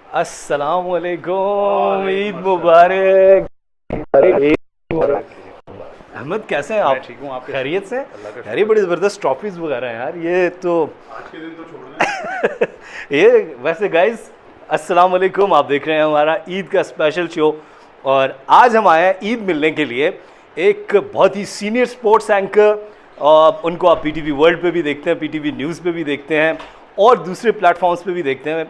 अस्सलामुअलैकुम, ईद मुबारक। अरे अहमद, कैसे हैं आप? ठीक हूँ। आप कैसे? खैरियत से? अल्लाह का यार ये बड़ी ज़बरदस्त ट्रॉफीज़ वगैरह हैं यार, ये तो आज के दिन तो छोड़ दें। ये वैसे गाइस, अस्सलाम वालेकुम। आप देख रहे हैं हमारा ईद का स्पेशल शो, और आज हम आए हैं ईद मिलने के लिए एक बहुत ही सीनियर स्पोर्ट्स एंकर। उनको आप पीटीवी वर्ल्ड पे भी देखते हैं, पीटीवी न्यूज़ पे भी देखते हैं, और दूसरे प्लेटफॉर्म्स पे भी देखते हैं।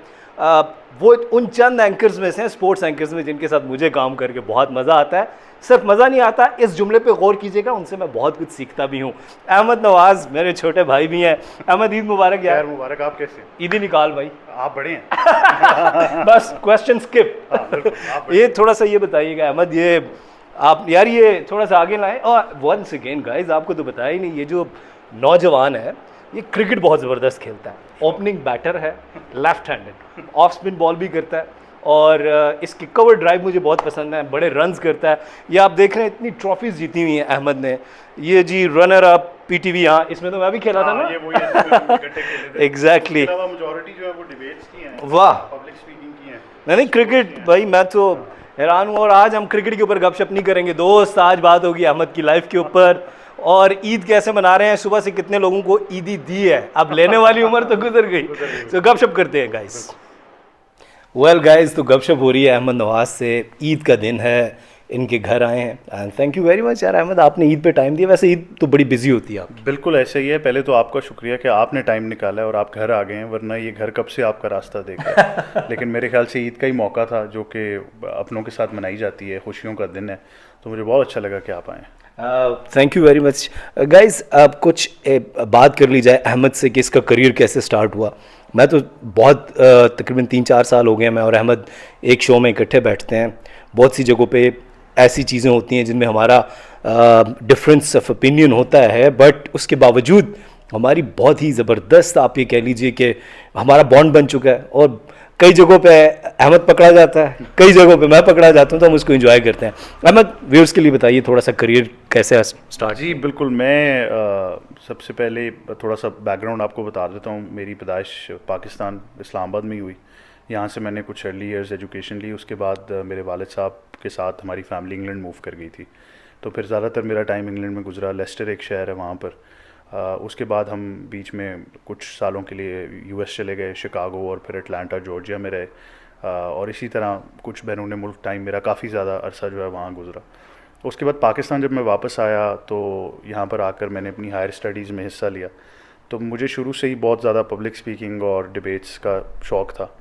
वो उन चंद एंकर्स में से हैं, स्पोर्ट्स एंकर्स में, जिनके साथ मुझे काम करके बहुत मज़ा आता है। सिर्फ मज़ा नहीं आता, इस जुमले पे गौर कीजिएगा, उनसे मैं बहुत कुछ सीखता भी हूँ। अहमद नवाज़ मेरे छोटे भाई भी हैं। अहमद, ईद मुबारक यार यार। मुबारक। आप कैसे हैं? ईद ही निकाल भाई। आप बड़े हैं। बस क्वेश्चन स्किप। हाँ बिल्कुल, आप बड़े ये थोड़ा सा ये बताइएगा अहमद, ये आप यार ये थोड़ा सा आगे लाएं। और वंस अगेन गाइस, आपको तो बताया ही नहीं, ये जो नौजवान है ये क्रिकेट बहुत ज़बरदस्त खेलता है। ओपनिंग बैटर है, left handed, off spin ball भी करता है, और इसकी कवर ड्राइव मुझे बहुत पसंद है, बड़े रन्स करता है। ये आप देख रहे हैं, इतनी ट्रॉफीज जीती हुई हैं अहमद ने। ये जी रनर अप पीटीवी, हाँ इसमें तो मैं भी खेला था ना। ये वही है जो इकट्ठे खेले थे। एग्जैक्टली। इसके अलावा मेजॉरिटी जो है वो डिबेट्स की हैं, वाह। पब्लिक स्पीकिंग की हैं। नहीं क्रिकेट भाई, मैं तो हैरान हूँ। और आज हम क्रिकेट के ऊपर गपशप नहीं करेंगे दोस्त, आज बात होगी अहमद की लाइफ के ऊपर, और ईद कैसे मना रहे हैं, सुबह से कितने लोगों को ईदी दी है। अब लेने वाली उम्र तो गुजर गई, तो गपशप करते हैं गाइस। वेल गाइस, तो गपशप हो रही है अहमद नवाज से। ईद का दिन है, इनके घर आए हैं, and thank you very much यार अहमद, आपने ईद पे टाइम दिया। वैसे ईद तो बड़ी बिजी होती है आपकी। बिल्कुल ऐसे ही है। पहले तो आपका शुक्रिया कि आपने टाइम निकाला है और आप घर आ गए हैं, वरना ये घर कब से आपका रास्ता देखा है। लेकिन मेरे ख्याल से ईद का ही मौका था, जो कि अपनों के साथ मनाई जाती है, खुशियों का दिन है, तो मुझे बहुत अच्छा लगा कि आप आएँ। Thank you very much guys. अब कुछ बात कर ली जाए अहमद से कि इसका करियर कैसे स्टार्ट हुआ। मैं तो बहुत तकरीबन 3-4 साल हो गए, मैं और अहमद एक शो में इकट्ठे बैठते हैं। बहुत सी जगहों पे ऐसी चीज़ें होती हैं जिनमें हमारा डिफरेंस ऑफ ओपिनियन होता है, बट उसके बावजूद हमारी बहुत ही ज़बरदस्त, आप ये कह लीजिए कि हमारा बॉन्ड बन चुका है। और कई जगहों पे अहमद पकड़ा जाता है, कई जगहों पे मैं पकड़ा जाता हूँ, तो हम उसको एंजॉय करते हैं। अहमद, व्यूअर्स के लिए बताइए थोड़ा सा करियर कैसे स्टार्ट। जी बिल्कुल। मैं सबसे पहले थोड़ा सा बैकग्राउंड आपको बता देता हूँ। मेरी पैदाइश पाकिस्तान इस्लामाबाद में ही हुई। यहाँ से मैंने कुछ अर्ली ईयर्स एजुकेशन ली। उसके बाद मेरे वालिद साहब के साथ हमारी फैमिली इंग्लैंड मूव कर गई थी, तो फिर ज़्यादातर मेरा टाइम इंग्लैंड में गुजरा। लेस्टर एक शहर है वहाँ पर। उसके बाद हम बीच में कुछ सालों के लिए यूएस चले गए, शिकागो, और फिर अटलांटा जॉर्जिया में रहे। और इसी तरह कुछ बैरून मुल्क टाइम मेरा काफ़ी ज़्यादा अरसा जो है वहाँ गुजरा। उसके बाद पाकिस्तान जब मैं वापस आया, तो यहाँ पर आकर मैंने अपनी हायर स्टडीज़ में हिस्सा लिया। तो मुझे शुरू से ही बहुत ज़्यादा पब्लिक स्पीकिंग और डिबेट्स का शौक़ था।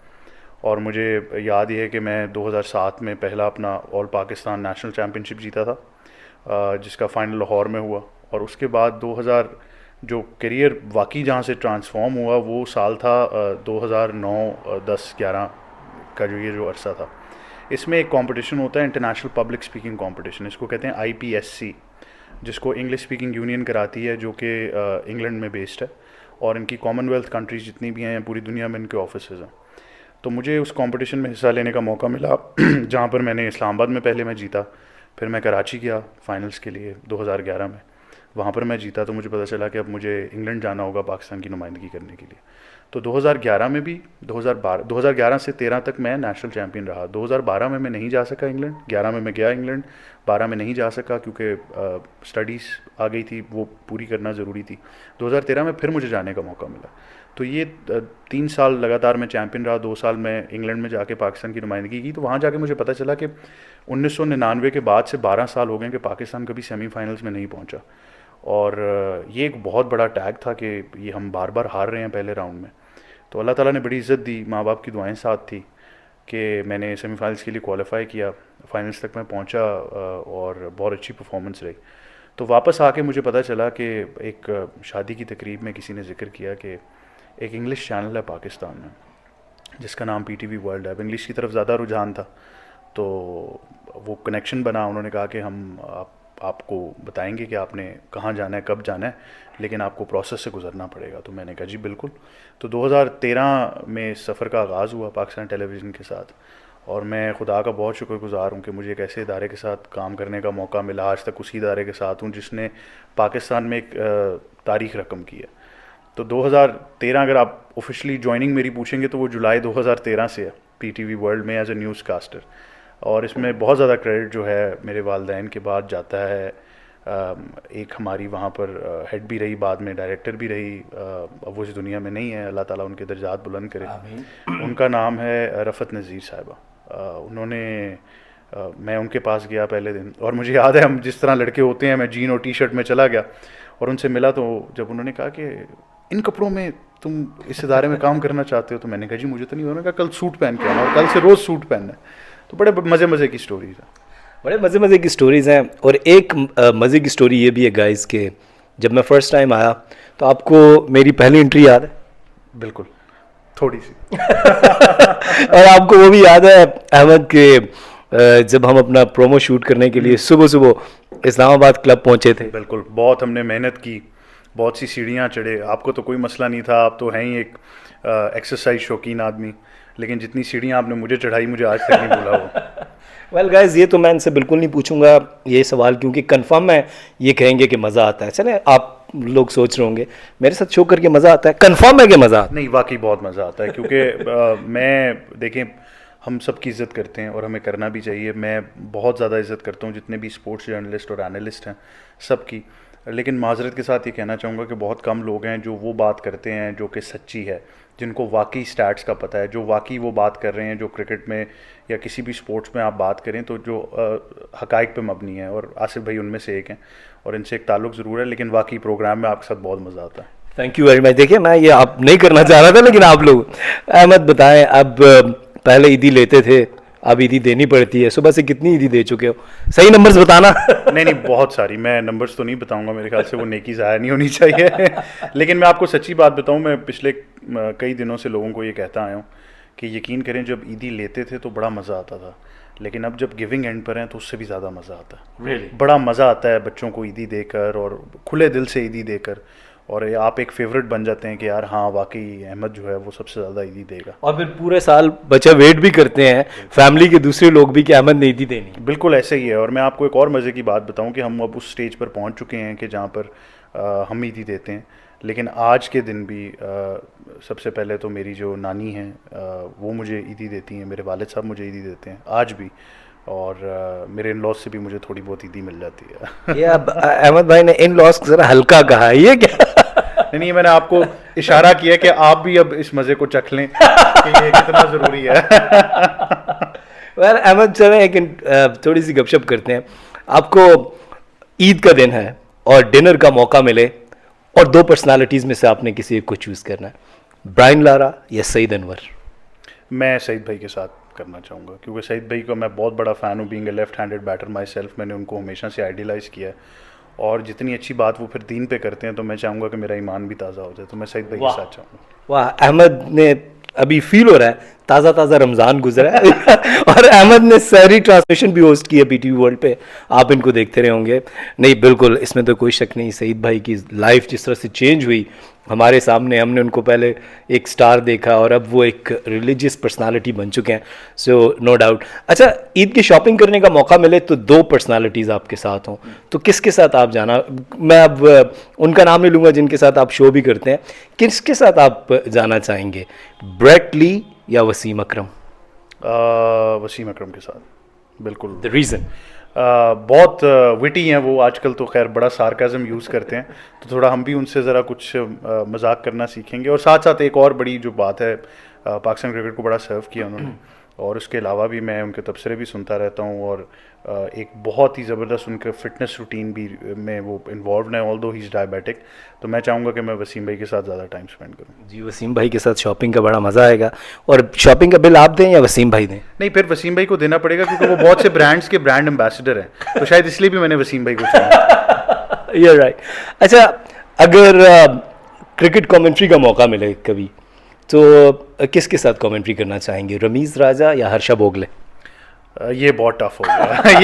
और मुझे याद ही है कि मैं 2007 में पहला अपना ऑल पाकिस्तान नेशनल चैम्पियनशिप जीता था, जिसका फ़ाइनल लाहौर में हुआ। और उसके बाद 2000 जो करियर वाकई जहाँ से ट्रांसफॉर्म हुआ, वो साल था 2009, 10, 11 का जो अरसा था। इसमें एक कंपटीशन होता है, इंटरनेशनल पब्लिक स्पीकिंग कंपटीशन, इसको कहते हैं आईपीएससी, जिसको इंग्लिश स्पीकिंग यूनियन कराती है, जो कि इंग्लैंड में बेस्ड है। और इनकी कॉमनवेल्थ कंट्रीज़ जितनी भी हैं पूरी दुनिया में इनके ऑफिसेज़ हैं। तो मुझे उस कंपटीशन में हिस्सा लेने का मौका मिला, जहाँ पर मैंने इस्लामाबाद में पहले मैं जीता, फिर मैं कराची गया फाइनल्स के लिए 2011 में, वहाँ पर मैं जीता। तो मुझे पता चला कि अब मुझे इंग्लैंड जाना होगा पाकिस्तान की नुमाइंदगी करने के लिए। तो 2011 में भी 2011 से 13 तक मैं नेशनल चैम्पियन रहा। 2012 में मैं नहीं जा सका इंग्लैंड, 11 में मैं गया इंग्लैंड, 12 में नहीं जा सका क्योंकि स्टडीज़ आ गई थी, वो पूरी करना ज़रूरी थी। 2013 में फिर मुझे जाने का मौका मिला। तो ये 3 साल लगातार मैं चैम्पियन रहा। 2 साल मैं इंग्लैंड में जाके पाकिस्तान की नुमाइंदगी की। तो वहाँ जाके मुझे पता चला कि 1999 के बाद से 12 साल हो गए कि पाकिस्तान कभी सेमीफाइनल्स में नहीं पहुँचा। और ये एक बहुत बड़ा टैग था कि ये हम बार बार हार रहे हैं पहले राउंड में। तो अल्लाह ताला ने बड़ी इज़्ज़त दी, माँ बाप की दुआएं साथ थी कि मैंने सेमीफाइनल्स के लिए क्वालिफाई किया, फाइनल्स तक मैं पहुंचा, और बहुत अच्छी परफॉर्मेंस रही। तो वापस आके मुझे पता चला कि एक शादी की तकरीब में किसी ने जिक्र किया कि एक इंग्लिश चैनल है पाकिस्तान में जिसका नाम पीटीवी वर्ल्ड है। अब इंग्लिश की तरफ ज़्यादा रुझान था, तो वो कनेक्शन बना। उन्होंने कहा कि हम आपको बताएंगे कि आपने कहाँ जाना है, कब जाना है, लेकिन आपको प्रोसेस से गुजरना पड़ेगा। तो मैंने कहा जी बिल्कुल। तो 2013 में सफ़र का आगाज़ हुआ पाकिस्तान टेलीविज़न के साथ, और मैं खुदा का बहुत शुक्रगुज़ार हूँ कि मुझे एक ऐसे इदारे के साथ काम करने का मौका मिला। आज तक उसी इदारे के साथ हूँ जिसने पाकिस्तान में एक तारीख़ रकम की है। तो 2013, अगर आप ऑफिशियली ज्वाइनिंग मेरी पूछेंगे तो वो जुलाई 2013 से है। पीटीवी वर्ल्ड में एज ए न्यूज़ कास्टर। और इसमें बहुत ज़्यादा क्रेडिट जो है मेरे वालिदैन के बाद जाता है एक हमारी वहाँ पर हेड भी रही, बाद में डायरेक्टर भी रही, अब वो इस दुनिया में नहीं है, अल्लाह ताला उनके दर्जात बुलंद करे। उनका नाम है रफ़त नज़ीर साहिबा। उन्होंने मैं उनके पास गया पहले दिन, और मुझे याद है हम जिस तरह लड़के होते हैं, मैं जीन और टी शर्ट में चला गया और उनसे मिला। तो जब उन्होंने कहा कि इन कपड़ों में तुम इस इदारे में काम करना चाहते हो, तो मैंने कहा जी मुझे तो नहीं। उन्होंने कहा कल सूट पहन के आना, और कल से रोज़ सूट पहनना है। तो बड़े मज़े की स्टोरीज है, बड़े मज़े की स्टोरीज़ हैं। और एक मज़े की स्टोरी ये भी है गाइस के जब मैं फ़र्स्ट टाइम आया तो आपको मेरी पहली एंट्री याद है? बिल्कुल, थोड़ी सी। और आपको वो भी याद है अहमद के जब हम अपना प्रोमो शूट करने के लिए सुबह सुबह इस्लामाबाद क्लब पहुंचे थे? बिल्कुल, बहुत हमने मेहनत की, बहुत सी सीढ़ियाँ चढ़े। आपको तो कोई मसला नहीं था, आप तो हैं ही एक एक्सरसाइज शौकीन आदमी, लेकिन जितनी सीढ़ियाँ आपने मुझे चढ़ाई, मुझे आज तक नहीं भूला वो। वेल गाइस, ये तो मैं इनसे बिल्कुल नहीं पूछूंगा ये सवाल, क्योंकि कंफर्म है ये कहेंगे कि मज़ा आता है। चले, आप लोग सोच रहे होंगे मेरे साथ शो करके मज़ा आता है, कंफर्म है कि मज़ा आता है? नहीं, वाकई बहुत मज़ा आता है, क्योंकि मैं देखें हम सब की इज़्ज़त करते हैं और हमें करना भी चाहिए। मैं बहुत ज़्यादा इज़्ज़त करता हूँ जितने भी स्पोर्ट्स जर्नलिस्ट और एनालिस्ट हैं सब की, लेकिन माजरत के साथ ये कहना चाहूँगा कि बहुत कम लोग हैं जो वो बात करते हैं जो कि सच्ची है, जिनको वाकई स्टैट्स का पता है, जो वाकई वो बात कर रहे हैं, जो क्रिकेट में या किसी भी स्पोर्ट्स में आप बात करें तो जो हकाइक पे मबनी है। और आसिफ भाई उनमें से एक हैं, और इनसे एक ताल्लुक़ ज़रूर है, लेकिन वाकई प्रोग्राम में आपके साथ बहुत मज़ा आता है। Thank you very much. देखिए, मैं ये आप नहीं करना चाह रहा था, लेकिन आप लोग अहमद बताएं, अब पहले ईदी लेते थे, अब ईदी देनी पड़ती है। सुबह से कितनी ईदी दे चुके हो? सही नंबर्स बताना। नहीं, बहुत सारी। मैं नंबर्स तो नहीं बताऊंगा, मेरे ख्याल से वो नेकी ज़ाया नहीं होनी चाहिए। लेकिन मैं आपको सच्ची बात बताऊं, मैं पिछले कई दिनों से लोगों को ये कहता आया हूँ कि यकीन करें, जब ईदी लेते थे तो बड़ा मज़ा आता था, लेकिन अब जब गिविंग एंड पर हैं तो उससे भी ज़्यादा मज़ा आता है। Really? बड़ा मज़ा आता है बच्चों को ईदी देकर और खुले दिल से ईदी देकर, और आप एक फेवरेट बन जाते हैं कि यार हाँ वाकई अहमद जो है वो सबसे ज़्यादा ईदी देगा। और फिर पूरे साल बच्चा वेट भी करते हैं, फैमिली के दूसरे लोग भी, कि अहमद ने ईदी देनी। बिल्कुल ऐसे ही है। और मैं आपको एक और मज़े की बात बताऊं कि हम अब उस स्टेज पर पहुंच चुके हैं कि जहां पर हम ईदी देते हैं, लेकिन आज के दिन भी सबसे पहले तो मेरी जो नानी हैं वो मुझे ईदी देती हैं, मेरे वालिद साहब मुझे ईदी देते हैं आज भी, और मेरे इन लॉज से भी मुझे थोड़ी बहुत ईदी मिल जाती है। ये अब अहमद भाई ने इन लॉस जरा हल्का कहा है, ये क्या? नहीं, मैंने आपको इशारा किया कि आप भी अब इस मज़े को चख लें कि ये कितना ज़रूरी है। वेल अहमद, चलें एक थोड़ी सी गपशप करते हैं। आपको ईद का दिन है और डिनर का मौका मिले और दो पर्सनालिटीज़ में से आपने किसी एक को चूज़ करना है, ब्रायन लारा या सईद अनवर? मैं सईद भाई के साथ करना चाहूँगा, क्योंकि सईद भाई का मैं बहुत बड़ा फ़ैन हूँ। Being a left handed batter myself, मैंने उनको हमेशा से आइडियलाइज़ किया है, और जितनी अच्छी बात वो फिर दीन पे करते हैं तो मैं चाहूँगा कि मेरा ईमान भी ताज़ा हो जाए, तो मैं सईद भाई के साथ चाहूँगा। वाह, अहमद ने अभी फील हो रहा है ताज़ा ताज़ा रमज़ान गुजरा है। और अहमद ने सारी ट्रांसमिशन भी होस्ट की है पीटीवी वर्ल्ड पे, आप इनको देखते रहे होंगे। नहीं बिल्कुल, इसमें तो कोई शक नहीं, सईद भाई की लाइफ जिस तरह से चेंज हुई हमारे सामने, हमने उनको पहले एक स्टार देखा और अब वो एक रिलीजियस पर्सनालिटी बन चुके हैं, सो नो डाउट। अच्छा, ईद की शॉपिंग करने का मौका मिले तो दो पर्सनालिटीज़ आपके साथ हों, तो किसके साथ आप जाना? मैं अब उनका नाम नहीं लूँगा जिनके साथ आप शो भी करते हैं, किसके साथ आप जाना चाहेंगे, ब्रेट ली या वसीम अकरम? वसीम अकरम के साथ, बिल्कुल। The reason? बहुत विटी हैं वो, आजकल तो खैर बड़ा सार्काज़म यूज़ करते हैं, तो थोड़ा हम भी उनसे ज़रा कुछ मजाक करना सीखेंगे। और साथ साथ एक और बड़ी जो बात है, पाकिस्तान क्रिकेट को बड़ा सर्व किया उन्होंने, और उसके अलावा भी मैं उनके तबसरे भी सुनता रहता हूँ, और एक बहुत ही ज़बरदस्त उनके फिटनेस रूटीन भी में वो इन्वॉल्व है, ऑल्दो ही इज़ डायबिटिक। तो मैं चाहूँगा कि मैं वसीम भाई के साथ ज़्यादा टाइम स्पेंड करूँ। जी, वसीम भाई के साथ शॉपिंग का बड़ा मज़ा आएगा। और शॉपिंग का बिल आप दें या वसीम भाई दें? नहीं, फिर वसीम भाई को देना पड़ेगा, क्योंकि वो बहुत से ब्रांड्स के ब्रांड एम्बेसडर हैं, तो शायद इसलिए भी मैंने वसीम भाई को चुना। ये राइट। अच्छा, अगर क्रिकेट कमेंट्री का मौका मिले कभी, तो किसके साथ कमेंट्री करना चाहेंगे, रमीज़ राजा या हर्षा भोगले? ये बहुत टफ हो गया।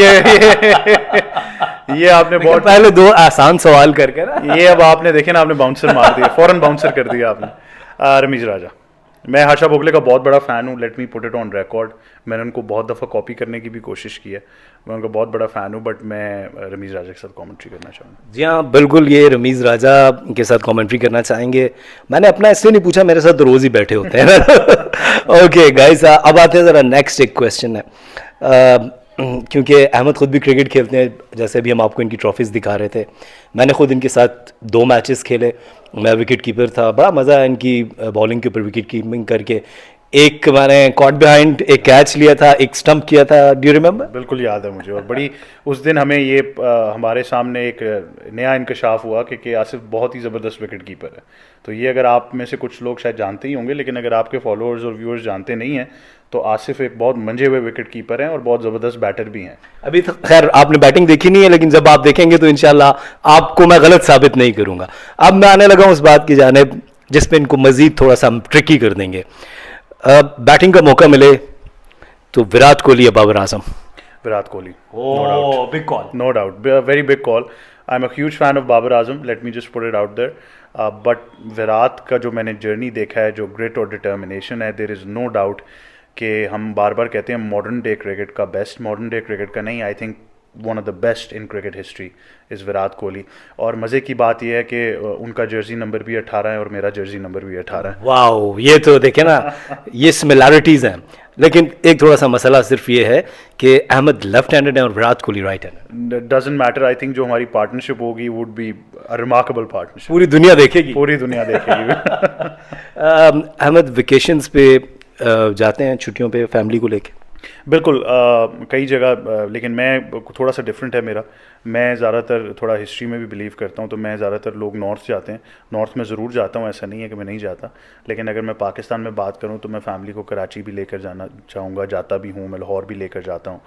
ये आपने बहुत पहले दो आसान सवाल करके ना, ये अब आपने देखे ना, आपने बाउंसर मार दिया, फौरन बाउंसर कर दिया आपने। रमीज़ राजा। मैं हर्षा भोगले का बहुत बड़ा फ़ैन हूँ, let me put it on record. मैंने उनको बहुत दफ़ा कॉपी करने की भी कोशिश की है, मैं उनका बहुत बड़ा फ़ैन हूँ, बट मैं रमीज़ राजा के साथ कमेंट्री करना चाहूँगा। जी हाँ बिल्कुल, ये रमीज़ राजा के साथ कमेंट्री करना चाहेंगे। मैंने अपना इसलिए नहीं पूछा, मेरे साथ तो रोज़ ही बैठे होते हैं। ओके गाइस, अब आते हैं ज़रा नेक्स्ट एक क्वेश्चन है। क्योंकि अहमद ख़ुद भी क्रिकेट खेलते हैं, जैसे भी हम आपको इनकी ट्रॉफीज़ दिखा रहे थे, मैंने ख़ुद इनके साथ 2 मैचेस खेले। मैं विकेट कीपर था, बड़ा मज़ा आया इनकी बॉलिंग के ऊपर विकेट कीपिंग करके। एक मैंने कॉट बिहाइंड एक कैच लिया था, एक स्टंप किया था, डू यू रिमेंबर? बिल्कुल याद है मुझे। और बड़ी उस दिन हमें ये हमारे सामने एक नया इंकशाफ हुआ कि आसिफ बहुत ही ज़बरदस्त विकेट कीपर है। तो ये अगर आप में से कुछ लोग शायद जानते ही होंगे, लेकिन अगर आपके फॉलोअर्स और व्यूअर्स जानते नहीं हैं, तो आसिफ एक बहुत मंजे हुए विकेट कीपर हैं और बहुत ज़बरदस्त बैटर भी हैं। अभी तो खैर आपने बैटिंग देखी नहीं है, लेकिन जब आप देखेंगे तो इंशाल्लाह आपको मैं गलत साबित नहीं करूंगा। अब मैं आने लगा हूं उस बात की जानिब जिसमें इनको मजीद थोड़ा सा हम ट्रिकी कर देंगे। बैटिंग का मौका मिले तो विराट कोहली या Babar Azam? Virat Kohli, big call. No doubt, very big call. I am a huge fan of Babar Azam, let me just put it out there. But Virat का जो मैंने जर्नी देखा है, जो ग्रिट और डिटर्मिनेशन है, देयर इज़ नो डाउट कि हम बार बार कहते हैं मॉडर्न डे क्रिकेट का बेस्ट, मॉडर्न डे क्रिकेट का नहीं, I think one of the best in cricket history is Virat Kohli. और मज़े की बात यह है कि उनका जर्सी नंबर भी 18 है और मेरा जर्सी नंबर भी 18 है। वाओ, ये तो देखे ना, ये सिमिलैरिटीज़ हैं। लेकिन एक थोड़ा सा मसला सिर्फ ये है कि अहमद लेफ्ट हैंडेड है और Virat Kohli right handed. Doesn't matter, I think जो हमारी पार्टनरशिप होगी would be a remarkable partnership. पूरी दुनिया देखेगी, पूरी दुनिया देखेगी। अहमद वेकेशंस पे जाते हैं छुट्टियों पे फैमिली को लेके? बिल्कुल, कई जगह, लेकिन मैं थोड़ा सा डिफरेंट है मेरा। मैं ज़्यादातर थोड़ा हिस्ट्री में भी बिलीव करता हूँ, तो मैं ज़्यादातर लोग नॉर्थ जाते हैं, नॉर्थ में ज़रूर जाता हूँ, ऐसा नहीं है कि मैं नहीं जाता। लेकिन अगर मैं पाकिस्तान में बात करूँ तो मैं फैमिली को कराची भी लेकर जाना चाहूँगा, जाता भी हूँ, मैं लाहौर भी लेकर जाता हूँ।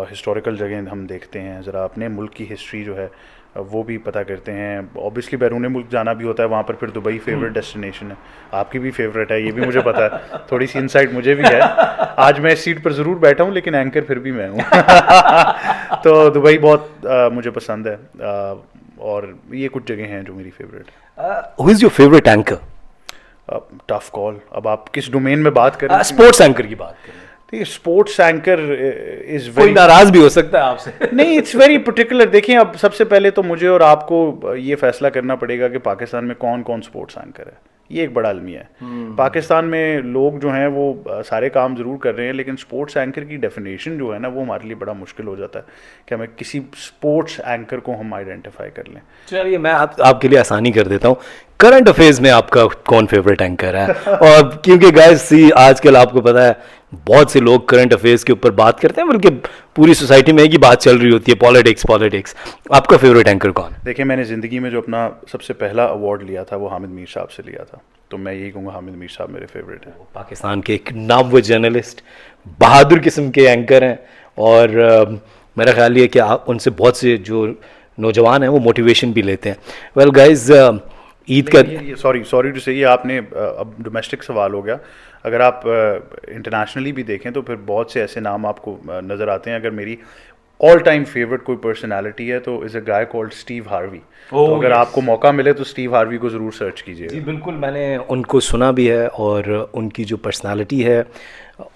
हिस्टोरिकल जगह हम देखते हैं, ज़रा अपने मुल्क की हिस्ट्री जो है वो भी पता करते हैं। ऑब्वियसली बैरून मुल्क जाना भी होता है, वहाँ पर फिर दुबई फेवरेट डेस्टिनेशन है, आपकी भी फेवरेट है, ये भी मुझे पता है, थोड़ी सी इनसाइट मुझे भी है। आज मैं इस सीट पर ज़रूर बैठा हूँ, लेकिन एंकर फिर भी मैं हूँ। तो दुबई बहुत मुझे पसंद है, और ये कुछ जगह हैं जो मेरी फेवरेट है। Who is your favourite anchor? Tough call, अब आप किस डोमेन में बात कर रहे हैं? स्पोर्ट्स एंकर की बात करें। स्पोर्ट्स एंकर इज कोई वेरी नाराज भी हो सकता है आपसे। नहीं, इट्स वेरी पर्टिकुलर। देखिए, अब सबसे पहले तो मुझे और आपको ये फैसला करना पड़ेगा कि पाकिस्तान में कौन कौन स्पोर्ट्स एंकर है। ये एक बड़ा अलमिया है। पाकिस्तान में लोग जो हैं वो सारे काम ज़रूर कर रहे हैं, लेकिन स्पोर्ट्स एंकर की डेफिनेशन जो है ना, वो हमारे लिए बड़ा मुश्किल हो जाता है कि हमें किसी स्पोर्ट्स एंकर को हम आइडेंटिफाई कर लें। चलिए मैं आपके लिए आसानी कर देता हूँ। करंट अफेयर्स में आपका कौन फेवरेट एंकर है? और क्योंकि गाइस सी आजकल आपको पता है बहुत से लोग करंट अफेयर्स के ऊपर बात करते हैं, बल्कि पूरी सोसाइटी में एक ही बात चल रही होती है, पॉलिटिक्स। आपका फेवरेट एंकर कौन? देखिए, मैंने ज़िंदगी में जो अपना सबसे पहला अवार्ड लिया था वो हामिद मीर साहब से लिया था, तो मैं यही कहूँगा हामिद मीर साहब मेरे फेवरेट हैं। पाकिस्तान के एक नामवर जर्नलिस्ट, बहादुर किस्म के एंकर हैं, और मेरा ख्याल ये कि आप उनसे बहुत से जो नौजवान हैं वो मोटिवेशन भी लेते हैं। वेल गाइज, ईद का सॉरी टू से, ये आपने अब डोमेस्टिक सवाल हो गया। अगर आप इंटरनेशनली भी देखें तो फिर बहुत से ऐसे नाम आपको नज़र आते हैं। अगर मेरी ऑल टाइम फेवरेट कोई पर्सनालिटी है तो is a guy called Steve Harvey. तो अगर आपको मौका मिले तो स्टीव हार्वी को ज़रूर सर्च कीजिए। जी बिल्कुल, मैंने उनको सुना भी है, और उनकी जो पर्सनालिटी है,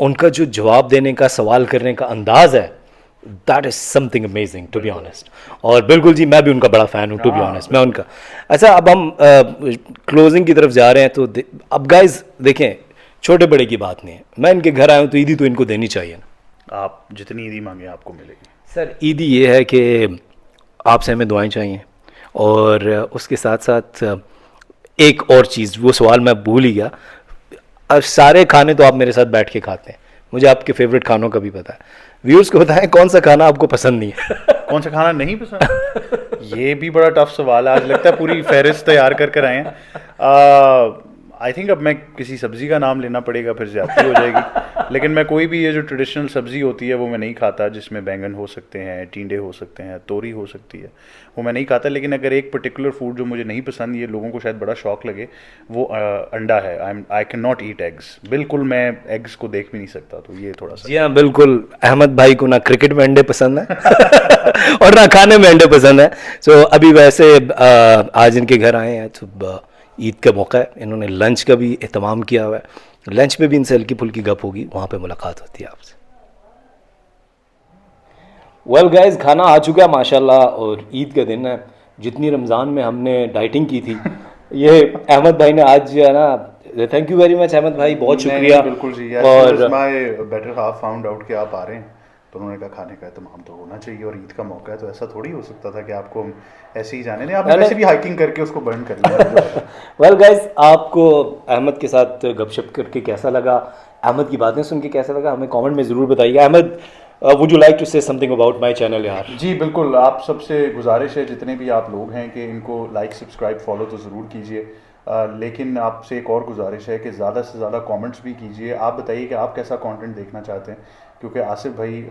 उनका जो जवाब देने का, सवाल करने का अंदाज़ है, that is something amazing to be honest. और बिल्कुल जी, मैं भी उनका बड़ा फ़ैन हूँ टू बी ऑनेस्ट, मैं उनका। अच्छा, अब हम क्लोजिंग की तरफ जा रहे हैं, तो अब गाइज देखें, छोटे बड़े की बात नहीं है, मैं इनके घर आया हूँ तो ईदी तो इनको देनी चाहिए ना। आप जितनी ईदी मांगे आपको मिलेगी। सर, ईदी ये है कि आपसे हमें दुआएं चाहिए, और उसके साथ साथ एक और चीज़, वो सवाल मैं भूल ही गया। अब सारे खाने तो आप मेरे साथ बैठ के खाते हैं, मुझे आपके फेवरेट खानों का भी पता है। व्यूअर्स को बताएं कौन सा खाना आपको पसंद नहीं है। कौन सा खाना नहीं पसंद? ये भी बड़ा टफ सवाल है, आज लगता है पूरी फहरिस्त तैयार कर आए हैं। आई थिंक अब मैं किसी सब्ज़ी का नाम लेना पड़ेगा, फिर ज़्यादती हो जाएगी। लेकिन मैं कोई भी ये जो ट्रेडिशनल सब्ज़ी होती है वो मैं नहीं खाता, जिसमें बैंगन हो सकते हैं, टींडे हो सकते हैं, तोरी हो सकती है, वो मैं नहीं खाता। लेकिन अगर एक पर्टिकुलर फूड जो मुझे नहीं पसंद, ये लोगों को शायद बड़ा शौक लगे, वो अंडा है। I can not eat eggs, बिल्कुल मैं एग्स को देख भी नहीं सकता, तो ये थोड़ा सा। जी हाँ बिल्कुल, अहमद भाई को ना क्रिकेट में अंडे पसंद है और ना खाने में अंडे पसंद है। सो अभी वैसे आज इनके घर आए हैं, तो ईद का मौका है, इन्होंने लंच का भी एहतमाम किया हुआ है, लंच पे भी इनसे हल्की फुल्की गप होगी, वहाँ पे मुलाकात होती है आपसे। वेल गाइस, खाना आ चुका है माशाल्लाह, और ईद का दिन है। जितनी रमज़ान में हमने डाइटिंग की थी, ये अहमद भाई ने आज जो है ना, thank you very much Ahmed भाई, बहुत शुक्रिया। बिल्कुल जी। और my better half found out कि आप आ रहे हैं, तो उन्होंने कहा खाने का एहतमाम तो होना चाहिए, और ईद का मौका है तो ऐसा थोड़ी हो सकता था कि आपको हम ऐसे ही जाने दें। आपने वैसे भी हाइकिंग करके उसको बर्न कर लिया। वेल गाइस, आपको अहमद के साथ गपशप करके कैसा लगा, अहमद की बातें सुन के कैसा लगा, हमें कमेंट में ज़रूर बताइए। Ahmed, would you like to say something about my channel यार? जी बिल्कुल, आप सबसे गुजारिश है जितने भी आप लोग हैं कि इनको लाइक सब्सक्राइब फॉलो तो ज़रूर कीजिए, लेकिन आपसे एक और गुजारिश है कि ज़्यादा से ज़्यादा कमेंट्स भी कीजिए। आप बताइए कि आप कैसा कंटेंट देखना चाहते हैं, क्योंकि आसिफ भाई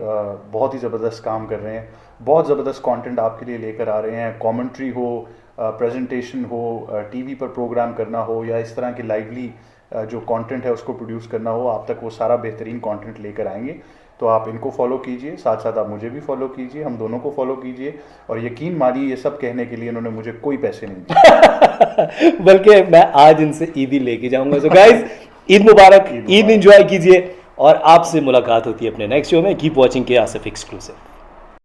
बहुत ही ज़बरदस्त काम कर रहे हैं, बहुत ज़बरदस्त कंटेंट आपके लिए लेकर आ रहे हैं। कमेंट्री हो, प्रेजेंटेशन हो, टीवी पर प्रोग्राम करना हो, या इस तरह की लाइवली जो कंटेंट है उसको प्रोड्यूस करना हो, आप तक वो सारा बेहतरीन कंटेंट लेकर आएंगे। तो आप इनको फॉलो कीजिए, साथ साथ आप मुझे भी फॉलो कीजिए, हम दोनों को फॉलो कीजिए। और यकीन मानिए, ये सब कहने के लिए इन्होंने मुझे कोई पैसे नहीं दिए। बल्कि मैं आज इनसे ईद ही लेके जाऊंगा। सो गाइस, ईद मुबारक, ईद एंजॉय कीजिए, और आपसे मुलाकात होती है अपने नेक्स्ट शो में। कीप वॉचिंग के आसिफ एक्सक्लूसिव।